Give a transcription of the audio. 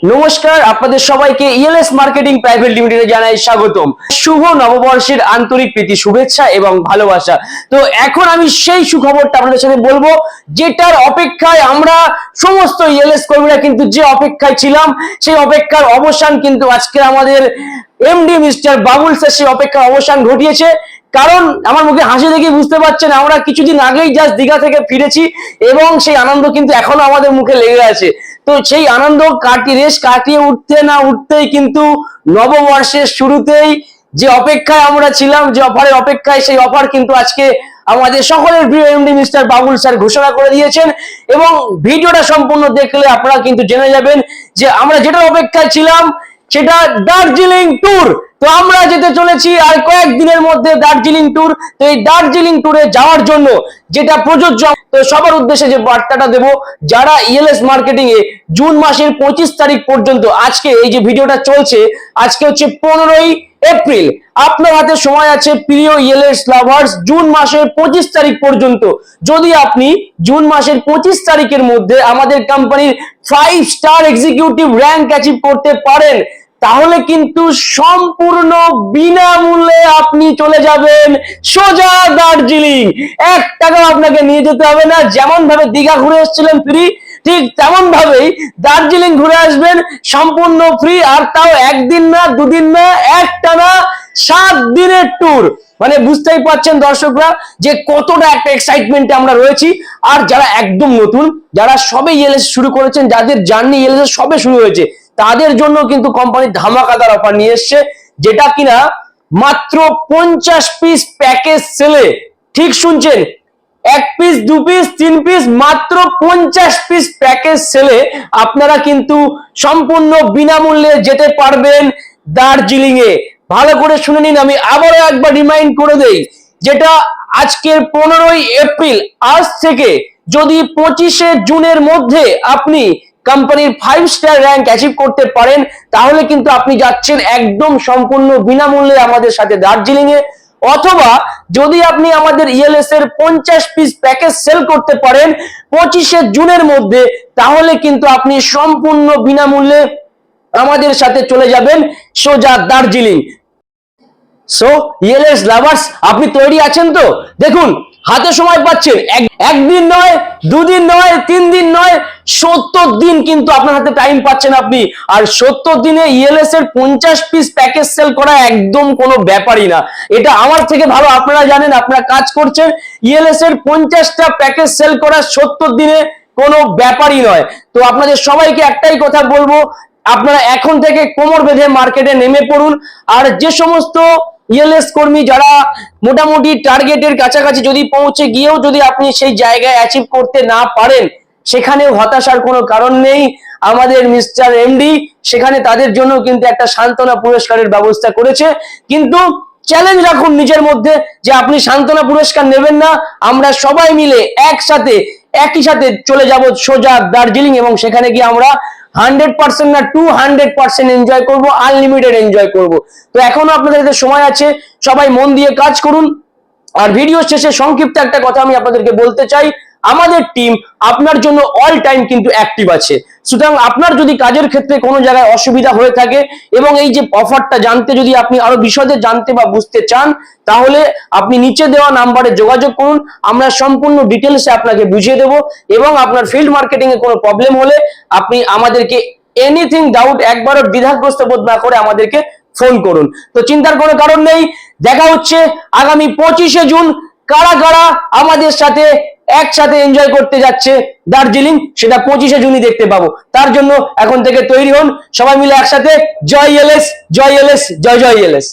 নমস্কার, আপনাদের সবাইকে ইএলএস মার্কেটিং প্রাইভেট লিমিটেডে জানাই স্বাগতম। শুভ নববর্ষের আন্তরিক প্রীতি শুভেচ্ছা এবং ভালোবাসা। তো এখন আমি সেই সুখবরটা আপনাদের সাথে বলবো, যেটার অপেক্ষায় আমরা সমস্ত ইএলএস কর্মীরা কিন্তু যে অপেক্ষায় ছিলাম, সেই অপেক্ষার অবসান কিন্তু আজকে আমাদের এমডি মিস্টার বাবুল স্যার সেই অপেক্ষার অবসান ঘটিয়েছে। কারণ আমার মুখে হাসি দেখে বুঝতে পারছেন, আমরা কিছুদিন আগেই জাস্ট দীঘা থেকে ফিরেছি এবং সেই আনন্দ কিন্তু এখনো আমাদের মুখে লেগে আছে। তো সেই আনন্দ কাটিয়ে উঠতে না উঠতেই কিন্তু নববর্ষের শুরুতেই যে অপেক্ষায় আমরা ছিলাম, যে অফারের অপেক্ষায়, সেই অফার কিন্তু আজকে আমাদের সকলের প্রিয় এমডি মিস্টার বাবুল স্যার ঘোষণা করে দিয়েছেন। এবং ভিডিওটা সম্পূর্ণ দেখলে আপনারা কিন্তু জেনে যাবেন যে আমরা যেটার অপেক্ষায় ছিলাম সেটা দার্জিলিং ট্যুর। তো আমরা যেতে চলেছি আর কয়েকদিনের মধ্যে দার্জিলিং ট্যুর। তো এই দার্জিলিং ট্যুরে যাওয়ার জন্য যেটা প্রযোজ্য, তো সবার উদ্দেশ্যে যে বার্তাটা দেব, যারা ইএলএস মার্কেটিং এ জুন মাসের 25 তারিখ পর্যন্ত, আজকে এই যে ভিডিওটা চলছে, আজকে হচ্ছে 15ই এপ্রিল, আপনার হাতে সময় আছে প্রিয় ইএলএস লাভার্স, জুন মাসের 25 তারিখ পর্যন্ত যদি আপনি জুন মাসের 25 তারিখের মধ্যে আমাদের কোম্পানির 5 স্টার এক্সিকিউটিভ র্যাঙ্ক অ্যাচিভ করতে পারেন, তাহলে কিন্তু সম্পূর্ণ বিনামূল্যে আপনি চলে যাবেন সোজা দার্জিলিং। 1 টাকা আপনাকে নিয়ে যেতে হবে না। যেমন ভাবে দীঘা ঘুরে এসেছিলেন ফ্রি, ঠিক তেমন ভাবেই দার্জিলিং ঘুরে আসবেন সম্পূর্ণ ফ্রি। আর তাও একদিন না, দুদিন না, একটানা 7 দিনের ট্যুর। মানে বুঝতেই পারছেন দর্শকরা যে কতটা একটা এক্সাইটমেন্টে আমরা রয়েছি। আর যারা একদম নতুন, যারা সবে ইএলএস শুরু করেছেন, যাদের জার্নি ইএলএস সবে শুরু হয়েছে, তাদের জন্য কিন্তু কোম্পানি ধামাকাদার অফার নিয়ে এসছে, যেটা কিনা মাত্র 50 পিস প্যাকেজ সেলে, ঠিক শুনছেন, 1 পিস, 2 পিস, 3 পিস, মাত্র 50 পিস প্যাকেজ সেলে আপনারা কিন্তু সম্পূর্ণ বিনামূল্যে যেতে পারবেন দার্জিলিং এ। ভালো করে শুনে নিন, আমি আবারও একবার রিমাইন্ড করে দেই, যেটা আজকের 15ই এপ্রিল, আজ থেকে যদি 25শে জুনের মধ্যে আপনি কোম্পানির 5 স্টার র্যাঙ্ক অ্যাচিভ করতে পারেন, তাহলে কিন্তু আপনি যাচ্ছেন একদম সম্পূর্ণ বিনামূল্যে আমাদের সাথে দার্জিলিং এ। অথবা যদি আপনি আমাদের ইএলএস এর 50 পিস প্যাকেজ সেল করতে পারেন 25শে জুনের মধ্যে, তাহলে কিন্তু আপনি সম্পূর্ণ বিনামূল্যে আমাদের সাথে চলে যাবেন সোজা দার্জিলিং। সো ইএলএস লাভার্স, আপনি তৈরি আছেন তো? দেখুন, হাতে সময় পাচ্ছেন, একদিন নয়, দুদিন নয়, 3 দিন নয়, 70 দিন কিন্তু আপনার হাতে টাইম পাচ্ছেন আপনি। আর 70 দিনে ইএলএস এর 50 পিস প্যাকেজ সেল করা একদম কোনো ব্যাপারই না। এটা আমার থেকে ভালো আপনারা জানেন, আপনারা কাজ করছেন। ইএলএস এর 50টা প্যাকেজ সেল করা 70 দিনে কোনো ব্যাপারই নয়। তো আপনাদের সবাইকে একটাই কথা বলবো, আপনারা এখন থেকে কোমর বেঁধে মার্কেটে নেমে পড়ুন। আর যে সমস্ত ইএলএস কর্মী যারা মোটামুটি টার্গেটের কাছাকাছি যদি পৌঁছে গিয়েও যদি আপনি সেই জায়গায় অ্যাচিভ করতে না পারেন, সেখানেও হতাশার কোনো কারণ নেই। আমাদের মিস্টার এমডি সেখানে তাদের জন্য কিন্তু একটা সান্ত্বনা পুরস্কারের ব্যবস্থা করেছে। কিন্তু চ্যালেঞ্জ রাখুন নিজের মধ্যে যে আপনি সান্ত্বনা পুরস্কার নেবেন না, আমরা সবাই মিলে একই সাথে চলে যাব সোজা দার্জিলিং, এবং সেখানে গিয়ে আমরা 100% না 200% এনজয় করব, আনলিমিটেড এনজয় করব। তো এখনো আপনাদের কাছে সময় আছে, সবাই মন দিয়ে কাজ করুন। আর ভিডিও শেষে সংক্ষিপ্ত একটা কথা আমি আপনাদেরকে বলতে চাই, আমাদের টিম আপনার জন্য অল টাইম কিন্তু অ্যাক্টিভ আছে। সুতরাং আপনার যদি কাজের ক্ষেত্রে কোনো জায়গায় অসুবিধা হয়ে থাকে এবং এই যে অফারটা জানতে যদি আপনি আরো বিশদে জানতে বা বুঝতে চান, তাহলে আপনি নিচে দেওয়া নাম্বারে যোগাযোগ করুন। আমরা সম্পূর্ণ ডিটেলসে আপনাকে বুঝিয়ে দেব। এবং আপনার ফিল্ড মার্কেটিং এ কোনো প্রবলেম হলে আপনি আমাদেরকে এনিথিং ডাউট, একবারও দ্বিধাগ্রস্ত বোধ না করে আমাদেরকে ফোন করুন। তো চিন্তার কোনো কারণ নেই। দেখা হচ্ছে আগামী 25শে জুন। কারা কারা আমাদের সাথে একসাথে এনজয় করতে যাচ্ছে দার্জিলিং, সেটা 25শে জুনই দেখতে পাবো। তার জন্য এখন থেকে তৈরি হন, সবাই মিলে একসাথে। জয় ইএলএস, জয় ইএলএস, জয় জয় ইএলএস।